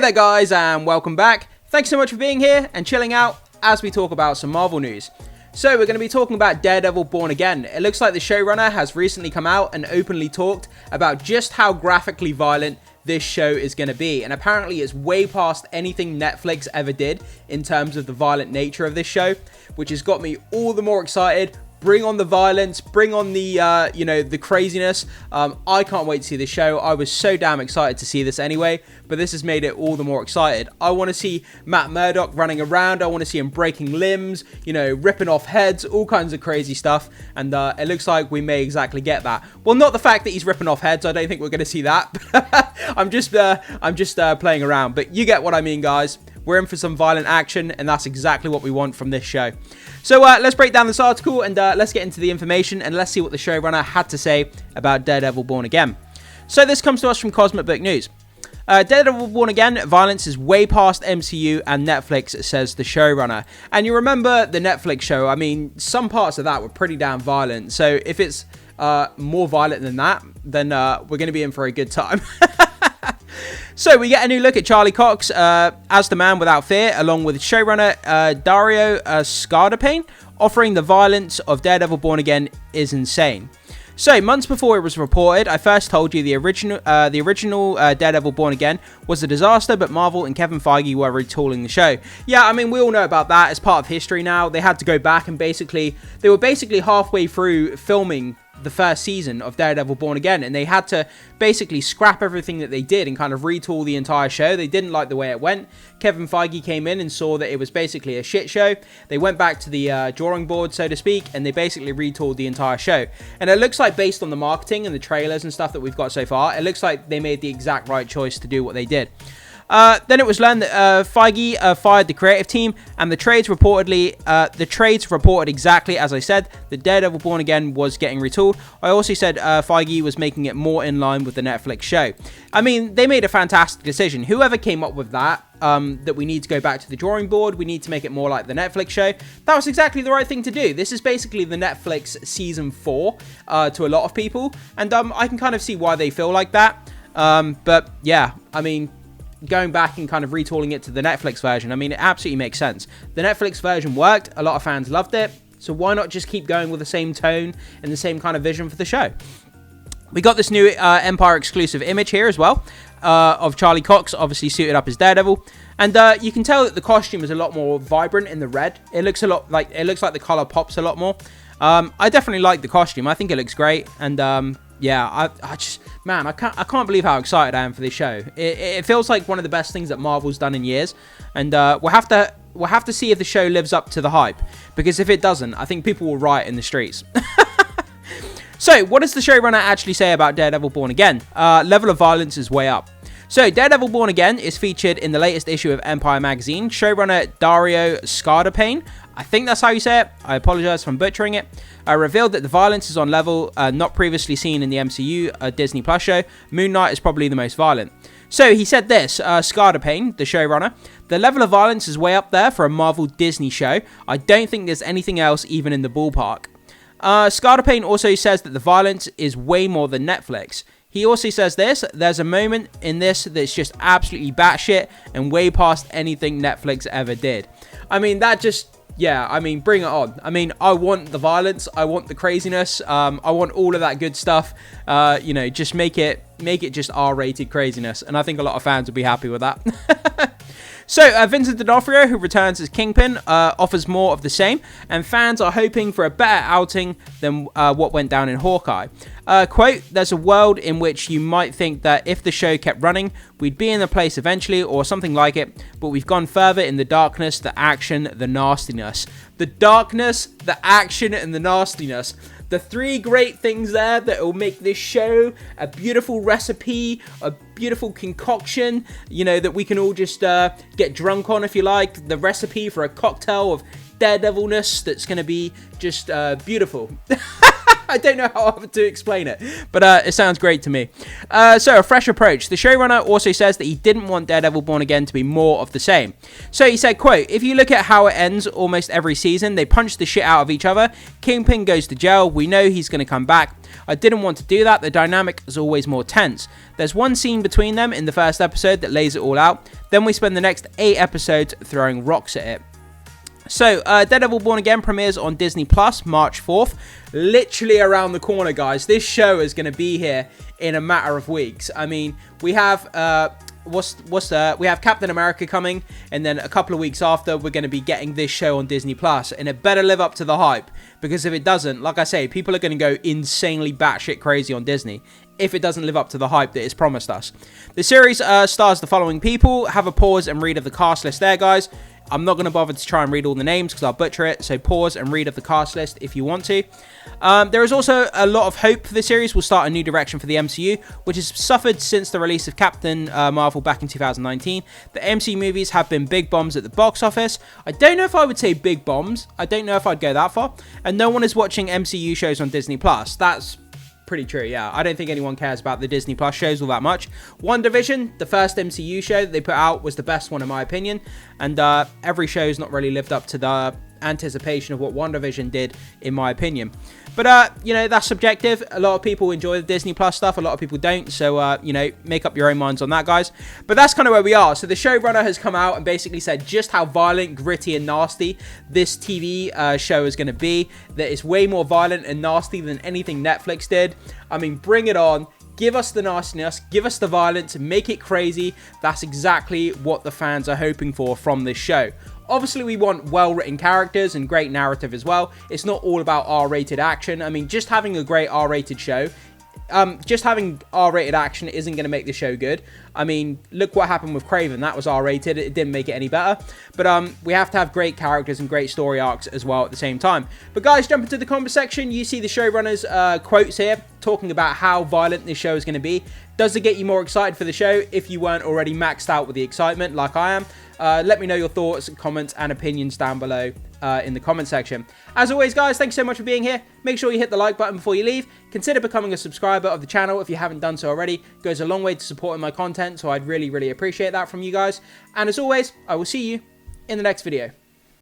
there guys, and welcome back. Thanks so much for being here and chilling out as we talk about some Marvel news. So we're going to be talking about Daredevil Born Again. It looks like the showrunner has recently come out and openly talked about just how graphically violent this show is going to be. And apparently it's way past anything Netflix ever did in terms of the violent nature of this show, which has got me all the more excited. Bring on the violence, bring on the, the craziness. I can't wait to see the show. I was so damn excited to see this anyway, but this has made it all the more excited. I want to see Matt Murdock running around. I want to see him breaking limbs, ripping off heads, all kinds of crazy stuff. And it looks like we may exactly get that. Well, not the fact that he's ripping off heads. I don't think we're going to see that. I'm just playing around, but you get what I mean, guys. We're in for some violent action, and that's exactly what we want from this show. So let's break down this article, and let's get into the information, and let's see what the showrunner had to say about Daredevil Born Again. So this comes to us from Cosmic Book News. Daredevil Born Again, violence is way past MCU and Netflix, says the showrunner. And you remember the Netflix show, I mean, some parts of that were pretty damn violent. So if it's more violent than that, then we're going to be in for a good time. So we get a new look at Charlie Cox as the Man Without Fear, along with showrunner Dario Scardapane, offering the violence of Daredevil Born Again is insane. So months before it was reported, I first told you the original Daredevil Born Again was a disaster, but Marvel and Kevin Feige were retooling the show. Yeah, I mean, we all know about that. It's part of history now. They had to go back and they were basically halfway through filming the first season of Daredevil Born Again, and they had to basically scrap everything that they did and kind of retool the entire show. They didn't like the way it went. Kevin Feige came in and saw that it was basically a shit show. They went back to the drawing board, so to speak, and they basically retooled the entire show. And it looks like, based on the marketing and the trailers and stuff that we've got so far, it looks like they made the exact right choice to do what they did. Then it was learned that Feige fired the creative team, and the trades reported exactly as I said, that Daredevil Born Again was getting retooled. I also said Feige was making it more in line with the Netflix show. I mean, they made a fantastic decision. Whoever came up with that, that we need to go back to the drawing board, we need to make it more like the Netflix show, that was exactly the right thing to do. This is basically the Netflix season 4 to a lot of people, and I can kind of see why they feel like that. But yeah, I mean, going back and kind of retooling it to the Netflix version, I mean, it absolutely makes sense. The Netflix version worked, a lot of fans loved it, so why not just keep going with the same tone and the same kind of vision for the show? We got this new Empire exclusive image here as well, of Charlie Cox, obviously suited up as Daredevil, and you can tell that the costume is a lot more vibrant in the red. It looks like the color pops a lot more. I definitely like the costume. I think it looks great, and yeah, I can't believe how excited I am for this show. It feels like one of the best things that Marvel's done in years, and we'll have to see if the show lives up to the hype, because if it doesn't, I think people will riot in the streets. So, what does the showrunner actually say about Daredevil Born Again? Level of violence is way up. So, Daredevil Born Again is featured in the latest issue of Empire magazine. Showrunner Dario Scardapane, I think that's how you say it, I apologize if I'm butchering it, revealed that the violence is on level not previously seen in the MCU Disney Plus show. Moon Knight is probably the most violent. So he said this, Scardapane, the showrunner, the level of violence is way up there for a Marvel Disney show. I don't think there's anything else even in the ballpark. Scardapane also says that the violence is way more than Netflix. He also says this, there's a moment in this that's just absolutely batshit and way past anything Netflix ever did. I mean, that just, yeah, I mean, bring it on. I mean, I want the violence, I want the craziness, I want all of that good stuff, just make it just R-rated craziness, and I think a lot of fans will be happy with that. So, Vincent D'Onofrio, who returns as Kingpin, offers more of the same, and fans are hoping for a better outing than what went down in Hawkeye. Quote, there's a world in which you might think that if the show kept running, we'd be in the place eventually, or something like it, but we've gone further in the darkness, the action, the nastiness. The darkness, the action, and the nastiness. The three great things there that will make this show a beautiful recipe, a beautiful concoction, that we can all just get drunk on, if you like. The recipe for a cocktail of daredevilness that's going to be just beautiful. I don't know how to explain it, but it sounds great to me. So, a fresh approach. The showrunner also says that he didn't want Daredevil Born Again to be more of the same. So he said, quote, "If you look at how it ends almost every season, they punch the shit out of each other. Kingpin goes to jail. We know he's going to come back. I didn't want to do that. The dynamic is always more tense. There's one scene between them in the first episode that lays it all out. Then we spend the next 8 episodes throwing rocks at it." So, Daredevil Born Again premieres on Disney Plus March 4th. Literally around the corner, guys. This show is going to be here in a matter of weeks. I mean, we have we have Captain America coming, and then a couple of weeks after, we're going to be getting this show on Disney Plus, and it better live up to the hype, because if it doesn't, like I say, people are going to go insanely batshit crazy on Disney if it doesn't live up to the hype that is promised us. The series stars the following people. Have a pause and read of the cast list there, guys. I'm not going to bother to try and read all the names because I'll butcher it, so pause and read of the cast list if you want to. There is also a lot of hope for the series will start a new direction for the MCU, which has suffered since the release of Captain Marvel back in 2019. The MCU movies have been big bombs at the box office. I don't know if I would say big bombs. I don't know if I'd go that far. And no one is watching MCU shows on Disney Plus. That's pretty true, yeah. I don't think anyone cares about the Disney Plus shows all that much. WandaVision, the first MCU show that they put out, was the best one in my opinion, and every show's not really lived up to the anticipation of what WandaVision did, in my opinion. But, you know, that's subjective. A lot of people enjoy the Disney Plus stuff. A lot of people don't. So, you know, make up your own minds on that, guys. But that's kind of where we are. So the showrunner has come out and basically said just how violent, gritty, and nasty this TV show is going to be. That it's way more violent and nasty than anything Netflix did. I mean, bring it on. Give us the nastiness, give us the violence, make it crazy. That's exactly what the fans are hoping for from this show. Obviously, we want well-written characters and great narrative as well. It's not all about R-rated action. I mean, just having a great R-rated show, just having R-rated action isn't going to make the show good. I mean, look what happened with Kraven. That was R-rated. It didn't make it any better. But we have to have great characters and great story arcs as well at the same time. But guys, jump into the comment section. You see the showrunner's quotes here talking about how violent this show is going to be. Does it get you more excited for the show if you weren't already maxed out with the excitement like I am? Let me know your thoughts, comments, and opinions down below in the comment section. As always, guys, thanks so much for being here. Make sure you hit the like button before you leave. Consider becoming a subscriber of the channel if you haven't done so already. It goes a long way to supporting my content, so I'd really, really appreciate that from you guys. And as always, I will see you in the next video.